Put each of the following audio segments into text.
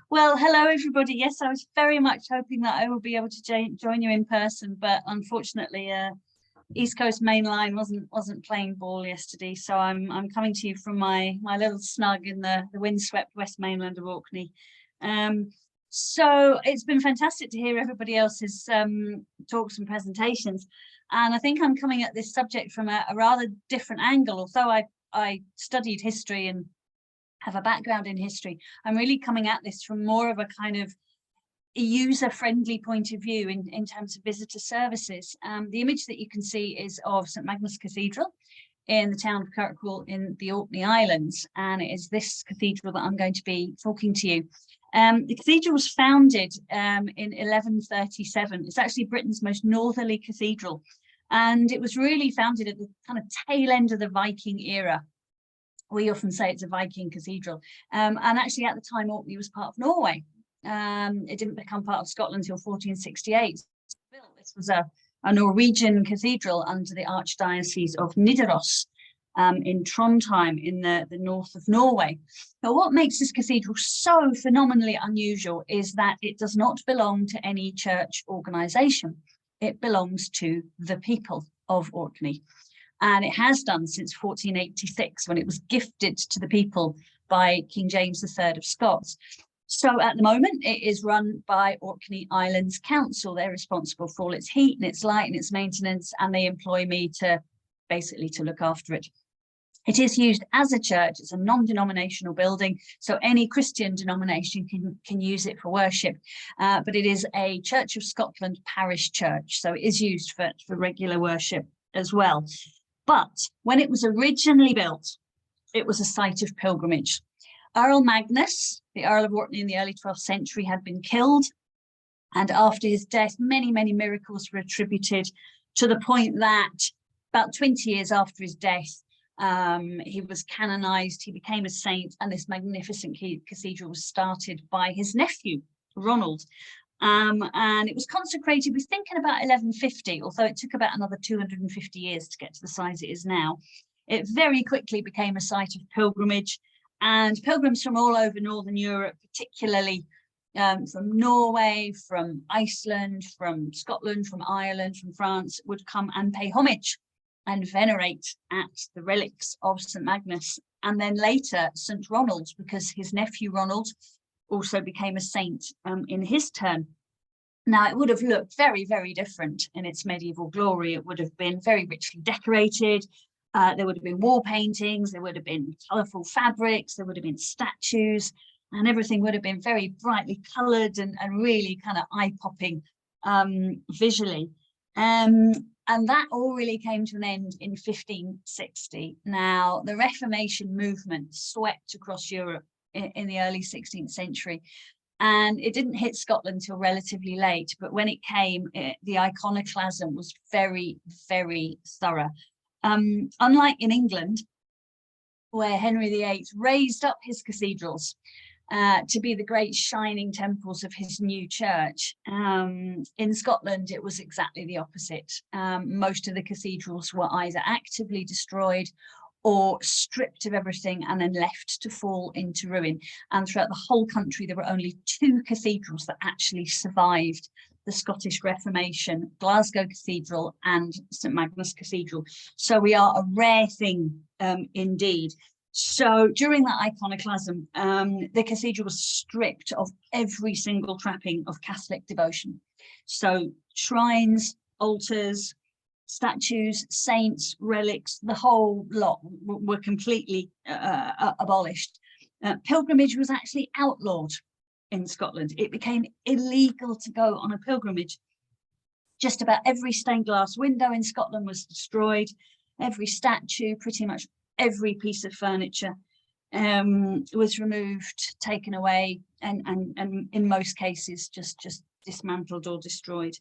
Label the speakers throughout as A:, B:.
A: Well, hello everybody. Yes, I was very much hoping that I will be able to join you in person, but unfortunately, East Coast Main Line wasn't playing ball yesterday, so I'm coming to you from my little snug in the windswept West Mainland of Orkney. So it's been fantastic to hear everybody else's talks and presentations, and I think I'm coming at this subject from a rather different angle. Although I studied history and have a background in history, I'm really coming at this from more of a kind of user-friendly point of view in terms of visitor services. The image that you can see is of St Magnus Cathedral in the town of Kirkwall in the Orkney Islands, and it is this cathedral that I'm going to be talking to you. The cathedral was founded in 1137. It's actually Britain's most northerly cathedral, and it was really founded at the kind of tail end of the Viking era. We often say it's a Viking cathedral, and actually at the time Orkney was part of Norway. It didn't become part of Scotland until 1468. This was a Norwegian cathedral under the Archdiocese of Nidaros in Trondheim in the north of Norway. Now, what makes this cathedral so phenomenally unusual is that it does not belong to any church organisation. It belongs to the people of Orkney. And it has done since 1486, when it was gifted to the people by King James III of Scots. So at the moment, it is run by Orkney Islands Council. They're responsible for all its heat and its light and its maintenance, and they employ me to basically to look after it. It is used as a church. It's a non-denominational building, so any Christian denomination can use it for worship, but it is a Church of Scotland parish church, so it is used for regular worship as well. But when it was originally built, it was a site of pilgrimage. Earl Magnus, the Earl of Orkney in the early 12th century, had been killed. And after his death, many, many miracles were attributed, to the point that about 20 years after his death, he was canonized, he became a saint, and this magnificent cathedral was started by his nephew, Ronald. And it was consecrated, we think, in about 1150, although it took about another 250 years to get to the size it is now. It very quickly became a site of pilgrimage, and pilgrims from all over Northern Europe, particularly from Norway, from Iceland, from Scotland, from Ireland, from France, would come and pay homage and venerate at the relics of St Magnus, and then later St Ronald, because his nephew Ronald also became a saint in his turn. Now, it would have looked very, very different in its medieval glory. It would have been very richly decorated. There would have been wall paintings, there would have been colourful fabrics, there would have been statues, and everything would have been very brightly coloured and really kind of eye-popping visually. And that all really came to an end in 1560. Now, the Reformation movement swept across Europe in the early 16th century, and it didn't hit Scotland till relatively late, but when it came, the iconoclasm was very, very thorough. Unlike in England, where Henry VIII raised up his cathedrals to be the great shining temples of his new church, in Scotland it was exactly the opposite. Most of the cathedrals were either actively destroyed or stripped of everything and then left to fall into ruin. And throughout the whole country, there were only 2 cathedrals that actually survived the Scottish Reformation: Glasgow Cathedral and St Magnus Cathedral. So we are a rare thing indeed. So during that iconoclasm, the cathedral was stripped of every single trapping of Catholic devotion. So shrines, altars, statues, saints, relics, the whole lot were completely abolished. Pilgrimage was actually outlawed in Scotland. It became illegal to go on a pilgrimage. Just about every stained glass window in Scotland was destroyed. Every statue, pretty much every piece of furniture was removed, taken away, and in most cases just dismantled or destroyed.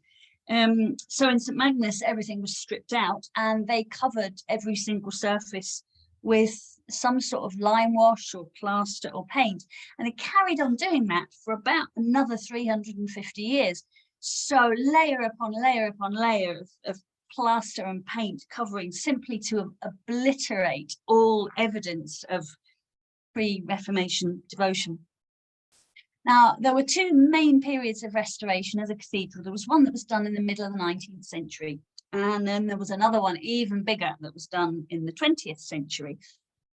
A: So in St Magnus, everything was stripped out, and they covered every single surface with some sort of lime wash or plaster or paint, and they carried on doing that for about another 350 years. So layer upon layer upon layer of plaster and paint covering, simply to obliterate all evidence of pre-Reformation devotion. Now, there were two main periods of restoration of the cathedral. There was one that was done in the middle of the 19th century, and then there was another one even bigger that was done in the 20th century.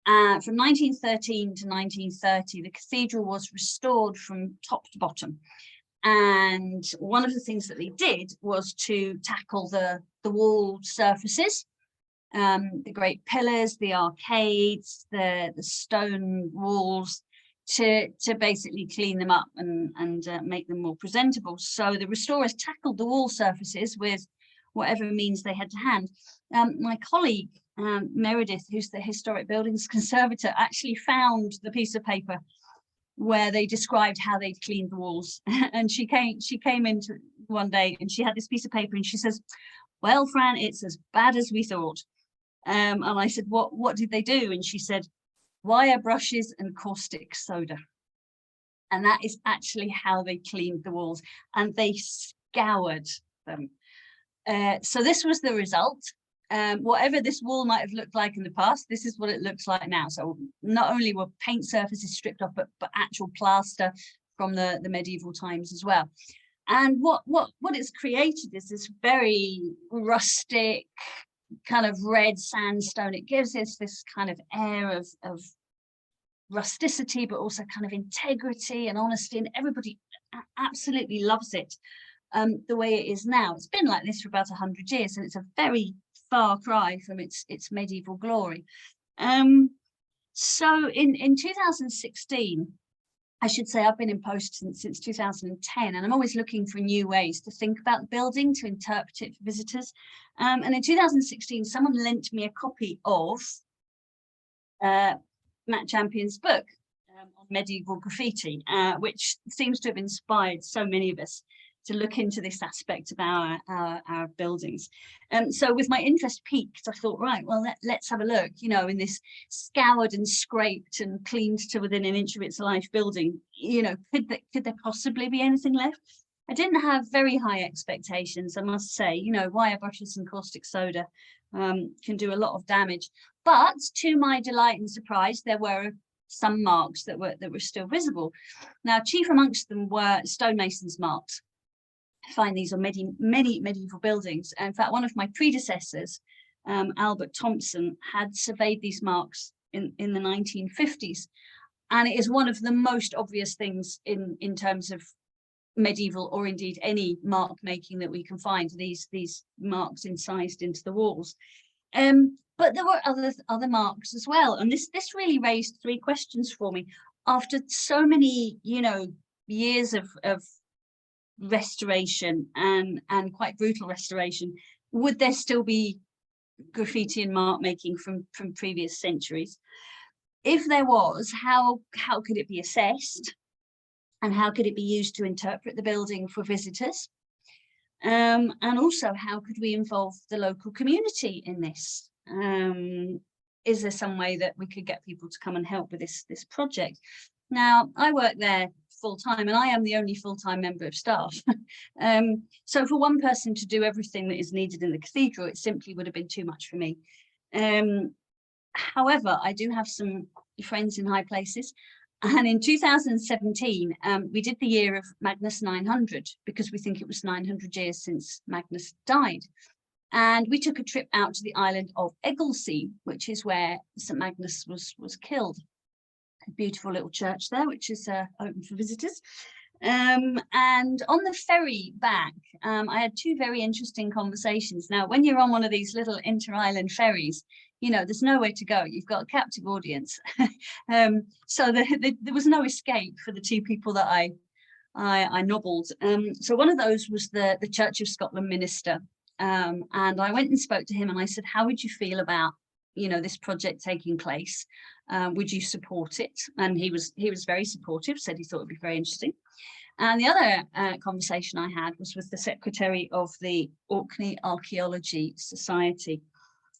A: From 1913 to 1930, the cathedral was restored from top to bottom. And one of the things that they did was to tackle the wall surfaces, the great pillars, the arcades, the stone walls, to basically clean them up and make them more presentable. So the restorers tackled the wall surfaces with whatever means they had to hand. My colleague, Meredith, who's the historic buildings conservator, actually found the piece of paper where they described how they'd cleaned the walls. And she came in one day and she had this piece of paper and she says, "Well, Fran, it's as bad as we thought." And I said, what did they do? And she said, "Wire brushes and caustic soda." And that is actually how they cleaned the walls, and they scoured them. So this was the result. Whatever this wall might have looked like in the past, this is what it looks like now. So not only were paint surfaces stripped off, but actual plaster from the medieval times as well. And what it's created is this very rustic kind of red sandstone. It gives us this kind of air of rusticity, but also kind of integrity and honesty, and everybody absolutely loves it the way it is now. It's been like this for about 100 years, and it's a very far cry from its medieval glory. So in 2016, I should say, I've been in post since 2010, and I'm always looking for new ways to think about the building, to interpret it for visitors. And in 2016, someone lent me a copy of Matt Champion's book on medieval graffiti, which seems to have inspired so many of us to look into this aspect of our buildings. So with my interest peaked, I thought, right, well, let's have a look, you know, in this scoured and scraped and cleaned to within an inch of its life building, you know, could there possibly be anything left? I didn't have very high expectations, I must say. You know, wire brushes and caustic soda can do a lot of damage. But to my delight and surprise, there were some marks that were still visible. Now, chief amongst them were stonemasons' marks. I find these on many medieval buildings. In fact, one of my predecessors, Albert Thompson, had surveyed these marks in the 1950s. And it is one of the most obvious things in terms of medieval, or indeed any mark making, that we can find, these marks incised into the walls. But there were other marks as well. And this really raised three questions for me. After so many, you know, years of restoration and quite brutal restoration, would there still be graffiti and mark making from previous centuries? If there was, how could it be assessed, and how could it be used to interpret the building for visitors? And also, how could we involve the local community in this? Is there some way that we could get people to come and help with this project? Now, I work there full-time, and I am the only full-time member of staff. So for one person to do everything that is needed in the cathedral, it simply would have been too much for me. However, I do have some friends in high places. And in 2017, we did the year of Magnus 900, because we think it was 900 years since Magnus died. And we took a trip out to the island of Egglesea, which is where St. Magnus was killed. A beautiful little church there, which is open for visitors. And on the ferry back, I had two very interesting conversations. Now, when you're on one of these little inter-island ferries, you know, there's nowhere to go. You've got a captive audience. So there was no escape for the two people that I nobbled. So one of those was the Church of Scotland minister. And I went and spoke to him, and I said, how would you feel about, you know, this project taking place? Would you support it? And he was very supportive, said he thought it'd be very interesting. And the other conversation I had was with the secretary of the Orkney Archaeology Society.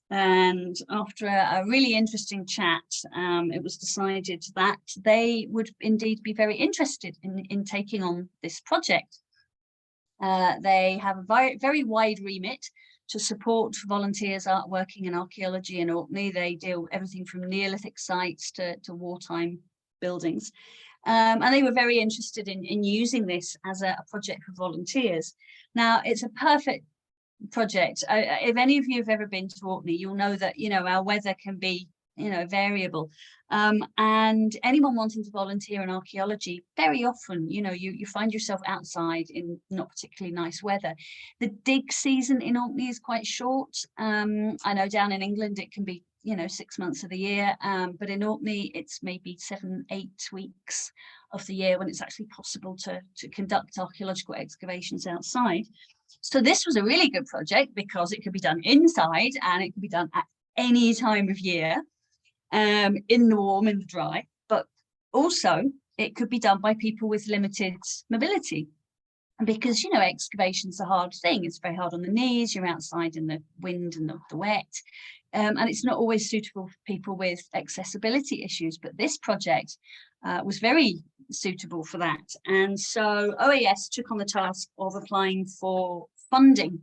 A: And after a really interesting chat, it was decided that they would indeed be very interested in taking on this project. They have a very wide remit to support volunteers working in archaeology in Orkney. They deal with everything from Neolithic sites to wartime buildings. And they were very interested in using this as a project for volunteers. Now, it's a perfect project. If any of you have ever been to Orkney, you'll know that, you know, our weather can be, you know, variable. And anyone wanting to volunteer in archaeology, very often, you know, you find yourself outside in not particularly nice weather. The dig season in Orkney is quite short. I know down in England it can be, you know, 6 months of the year, but in Orkney it's maybe 7-8 weeks of the year when it's actually possible to conduct archaeological excavations outside. So this was a really good project because it could be done inside and it could be done at any time of year, in the warm, in the dry, but also it could be done by people with limited mobility. Because, you know, excavation's a hard thing. It's very hard on the knees. You're outside in the wind and the wet. And it's not always suitable for people with accessibility issues. But this project was very suitable for that. And so OAS took on the task of applying for funding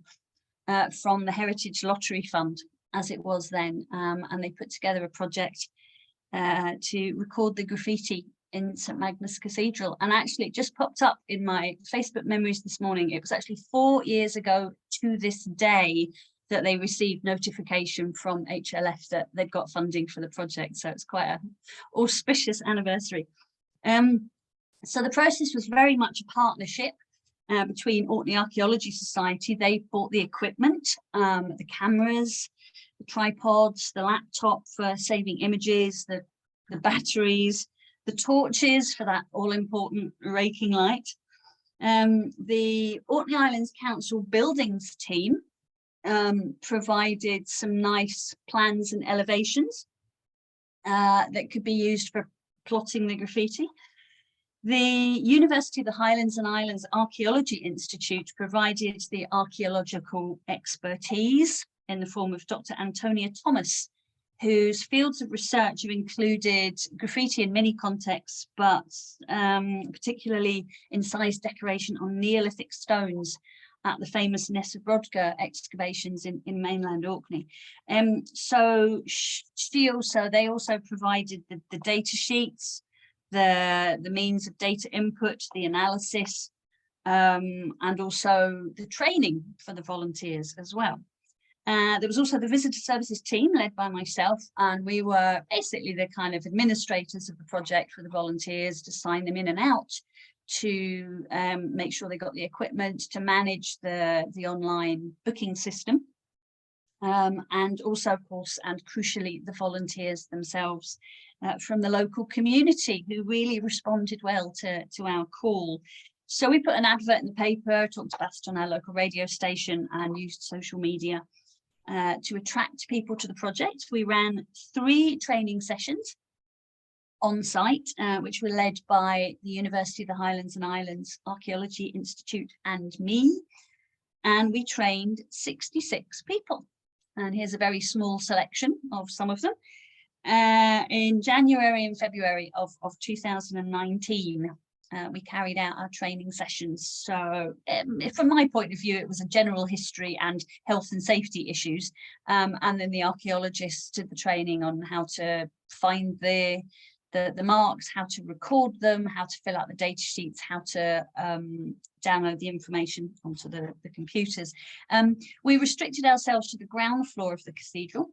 A: from the Heritage Lottery Fund, as it was then. And they put together a project to record the graffiti in St Magnus Cathedral. And actually it just popped up in my Facebook memories this morning. It was actually 4 years ago to this day that they received notification from HLF that they've got funding for the project. So it's quite an auspicious anniversary. So the process was very much a partnership between Orkney Archaeology Society. They bought the equipment, the cameras, the tripods, the laptop for saving images, the batteries, the torches for that all-important raking light. The Orkney Islands Council buildings team provided some nice plans and elevations that could be used for plotting the graffiti. The University of the Highlands and Islands Archaeology Institute provided the archaeological expertise in the form of Dr. Antonia Thomas, whose fields of research have included graffiti in many contexts, but particularly incised decoration on Neolithic stones at the famous Nesebrodka excavations in mainland Orkney. So they also provided the data sheets, the means of data input, the analysis, and also the training for the volunteers as well. There was also the visitor services team led by myself, and we were basically the kind of administrators of the project for the volunteers, to sign them in and out, to make sure they got the equipment, to manage the online booking system, and also, of course, and crucially, the volunteers themselves from the local community, who really responded well to our call. So we put an advert in the paper, talked about it on our local radio station, and used social media to attract people to the project. We ran 3 training sessions on site, which were led by the University of the Highlands and Islands Archaeology Institute and me. And we trained 66 people. And here's a very small selection of some of them. In January and February of 2019, we carried out our training sessions. So from my point of view, it was a general history and health and safety issues. And then the archaeologists did the training on how to find the marks, how to record them, how to fill out the data sheets, how to download the information onto the computers. We restricted ourselves to the ground floor of the cathedral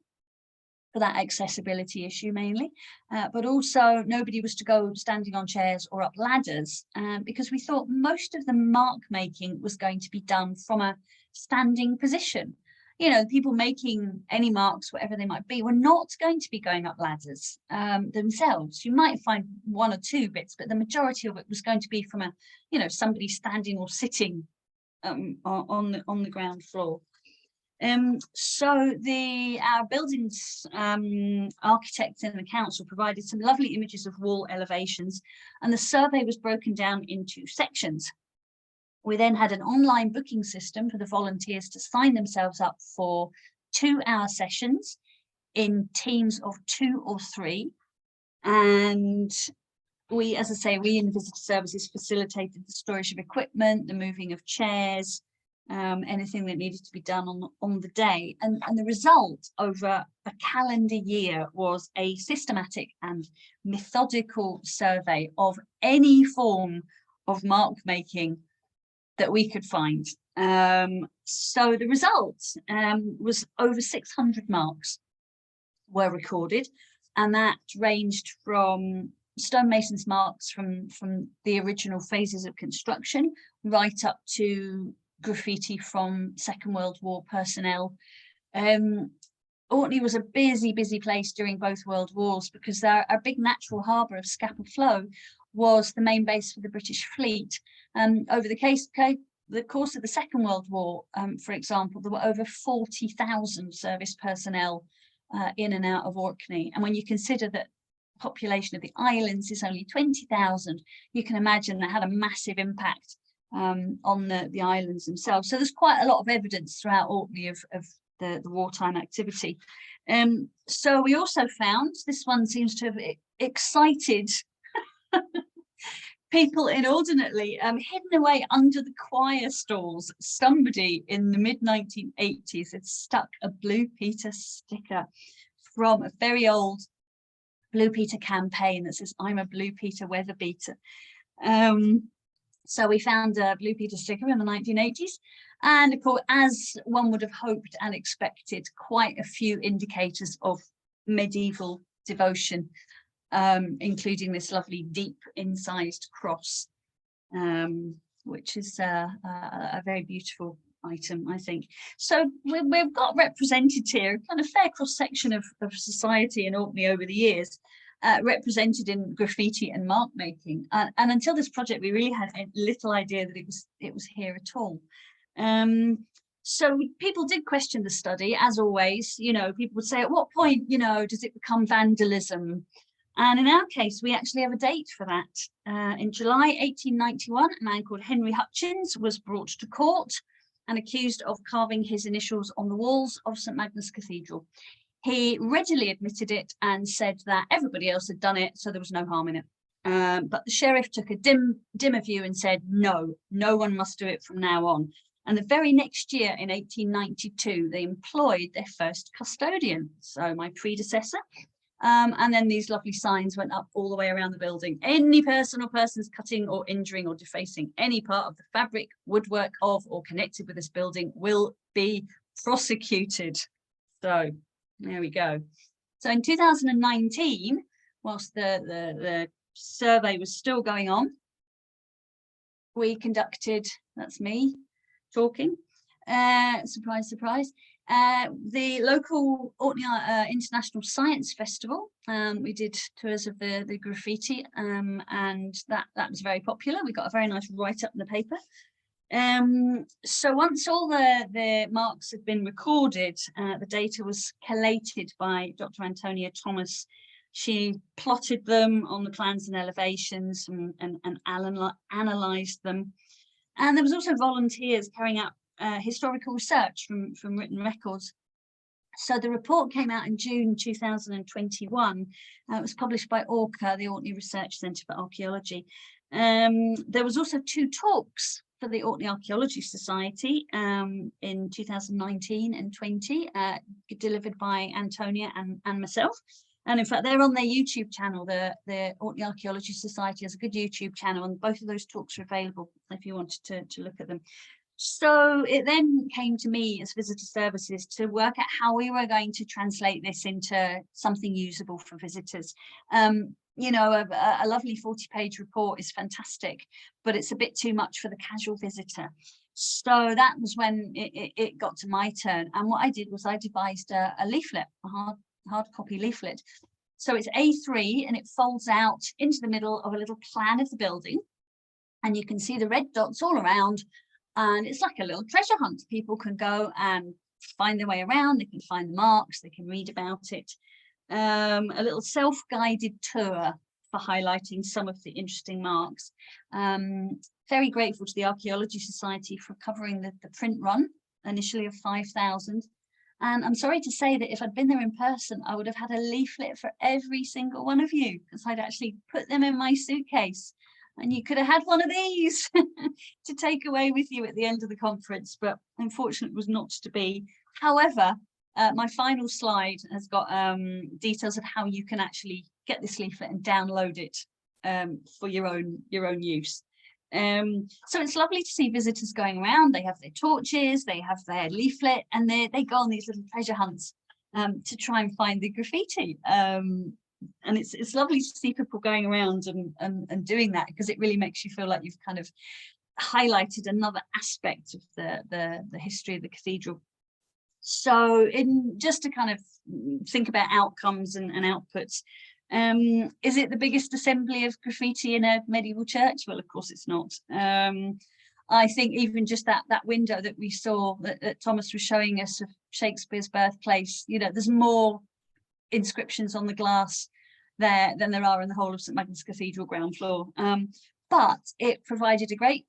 A: for that accessibility issue mainly, but also nobody was to go standing on chairs or up ladders, because we thought most of the mark making was going to be done from a standing position. You know, people making any marks, whatever they might be, were not going to be going up ladders themselves. You might find 1 or 2 bits, but the majority of it was going to be from a, you know, somebody standing or sitting on the ground floor. So our buildings architects in the council provided some lovely images of wall elevations, and the survey was broken down into sections. We then had an online booking system for the volunteers to sign themselves up for 2-hour sessions in teams of 2 or 3. And we, as I say, we in visitor services facilitated the storage of equipment, the moving of chairs, anything that needed to be done on the day. And the result over a calendar year was a systematic and methodical survey of any form of mark making that we could find. So the result was over 600 marks were recorded, and that ranged from stonemasons marks from the original phases of construction right up to graffiti from Second World War personnel. Orkney was a busy place during both world wars, because our big natural harbour of Scapa Flow was the main base for the British fleet. Over the course of the Second World War, for example, there were over 40,000 service personnel in and out of Orkney. And when you consider that the population of the islands is only 20,000, you can imagine that had a massive impact on the islands themselves. So there's quite a lot of evidence throughout Orkney of the wartime activity. So we also found, this one seems to have excited people inordinately, hidden away under the choir stalls. Somebody in the mid-1980s had stuck a Blue Peter sticker from a very old Blue Peter campaign that says, "I'm a Blue Peter weather beater." So we found a Blue Peter sticker in the 1980s. And of course, as one would have hoped and expected, quite a few indicators of medieval devotion, including this lovely deep incised cross, which is a very beautiful item, I think. So we've got represented here kind of fair cross-section of society in Orkney over the years, represented in graffiti and mark making. And until this project, we really had little idea that it was here at all. So people did question the study, as always. You know, people would say, at what point, you know, does it become vandalism? And in our case, we actually have a date for that. In July 1891, a man called Henry Hutchins was brought to court and accused of carving his initials on the walls of St Magnus Cathedral. He readily admitted it and said that everybody else had done it, so there was no harm in it. But the sheriff took a dimmer view and said, no one must do it from now on. And the very next year, in 1892, they employed their first custodian, so my predecessor. And then these lovely signs went up all the way around the building. Any person or persons cutting or injuring or defacing any part of the fabric, woodwork of or connected with this building will be prosecuted. So there we go. So in 2019, whilst the survey was still going on, we conducted, that's me talking, surprise, surprise, the local Orkney International Science Festival. We did tours of the graffiti, and that was very popular. We got a very nice write-up in the paper. So once all the marks had been recorded, the data was collated by Dr. Antonia Thomas. She plotted them on the plans and elevations and analysed them. And there was also volunteers carrying out historical research from written records. So the report came out in June 2021. It was published by ORCA, the Orkney Research Centre for Archaeology. There was also 2 talks for the Orkney Archaeology Society in 2019 and 20, delivered by Antonia and myself. And in fact, they're on their YouTube channel. The Orkney Archaeology Society has a good YouTube channel, and both of those talks are available if you wanted to look at them. So it then came to me as visitor services to work out how we were going to translate this into something usable for visitors. You know, a lovely 40-page report is fantastic, but it's a bit too much for the casual visitor. So that was when it got to my turn. And what I did was I devised a leaflet, a hard copy leaflet. So it's A3 and it folds out into the middle of a little plan of the building. And you can see the red dots all around. And it's like a little treasure hunt. People can go and find their way around. They can find the marks. They can read about it. A little self-guided tour for highlighting some of the interesting marks. Very grateful to the Archaeology Society for covering the print run, initially of 5,000. And I'm sorry to say that if I'd been there in person, I would have had a leaflet for every single one of you, because I'd actually put them in my suitcase and you could have had one of these to take away with you at the end of the conference, but unfortunately it was not to be. However, my final slide has got details of how you can actually get this leaflet and download it for your own use. So it's lovely to see visitors going around. They have their torches, they have their leaflet, and they go on these little treasure hunts to try and find the graffiti. And it's lovely to see people going around and doing that, because it really makes you feel like you've kind of highlighted another aspect of the history of the cathedral. So just to kind of think about outcomes and outputs, is it the biggest assembly of graffiti in a medieval church? Well, of course it's not. I think even just that window that we saw that Thomas was showing us of Shakespeare's birthplace, you know, there's more inscriptions on the glass there than there are in the whole of St Magnus Cathedral ground floor. But it provided a great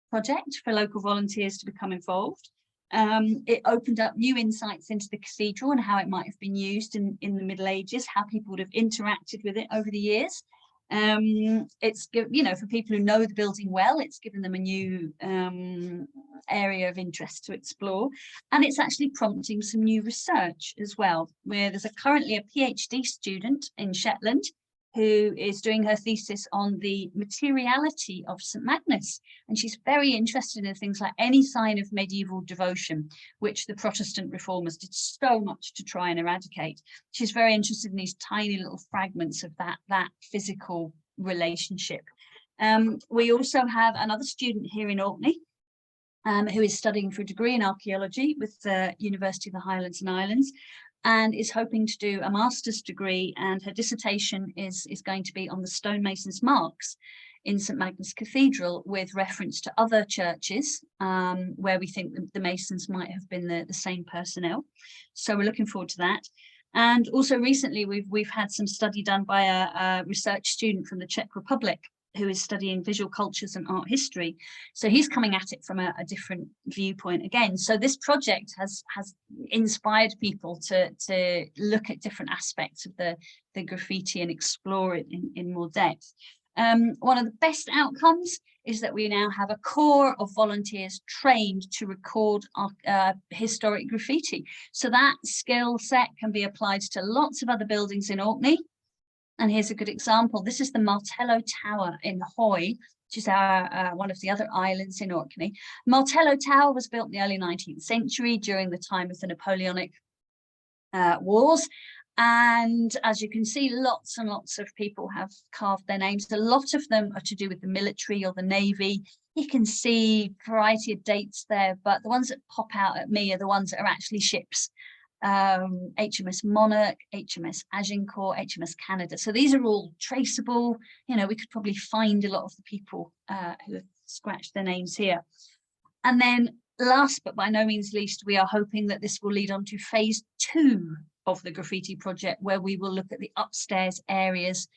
A: project for local volunteers to become involved. It opened up new insights into the cathedral and how it might have been used in the Middle Ages, how people would have interacted with it over the years. It's, you know, for people who know the building well, it's given them a new area of interest to explore, and it's actually prompting some new research as well, where there's currently a PhD student in Shetland who is doing her thesis on the materiality of St Magnus, and she's very interested in things like any sign of medieval devotion, which the Protestant reformers did so much to try and eradicate. She's very interested in these tiny little fragments of that physical relationship. We also have another student here in Orkney who is studying for a degree in archaeology with the University of the Highlands and Islands, and is hoping to do a master's degree, and her dissertation is going to be on the stonemasons' marks in St Magnus Cathedral, with reference to other churches where we think the masons might have been the same personnel. So we're looking forward to that. And also recently we've had some study done by a research student from the Czech Republic who is studying visual cultures and art history. So he's coming at it from a different viewpoint again. So this project has inspired people to look at different aspects of the graffiti and explore it in more depth. One of the best outcomes is that we now have a core of volunteers trained to record historic graffiti. So that skill set can be applied to lots of other buildings in Orkney. And here's a good example. This is the Martello Tower in Hoy, which is one of the other islands in Orkney. Martello Tower was built in the early 19th century during the time of the Napoleonic Wars. And as you can see, lots and lots of people have carved their names. A lot of them are to do with the military or the Navy. You can see a variety of dates there, but the ones that pop out at me are the ones that are actually ships. HMS Monarch, HMS Agincourt, HMS Canada. So these are all traceable. You know, we could probably find a lot of the people who have scratched their names here. And then last but by no means least, we are hoping that this will lead on to phase 2 of the graffiti project, where we will look at the upstairs areas.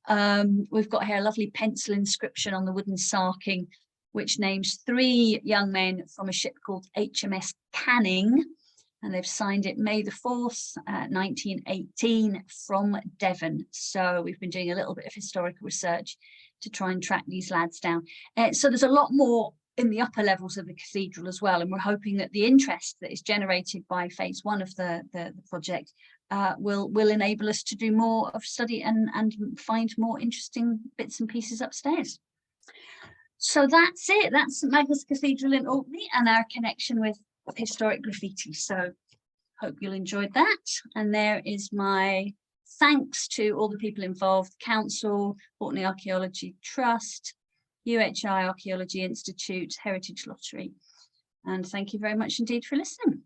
A: We've got here a lovely pencil inscription on the wooden sarking, which names 3 young men from a ship called HMS Canning, and they've signed it May the 4th, 1918 from Devon. So we've been doing a little bit of historical research to try and track these lads down. So there's a lot more in the upper levels of the cathedral as well, and we're hoping that the interest that is generated by phase 1 of the project will enable us to do more of study and find more interesting bits and pieces upstairs. So that's it. That's St Magnus Cathedral in Orkney and our connection with historic graffiti. So hope you'll enjoyed that. And there is my thanks to all the people involved: Council, Orkney Archaeology Trust, WWII Archaeology Institute, Heritage Lottery. And thank you very much indeed for listening.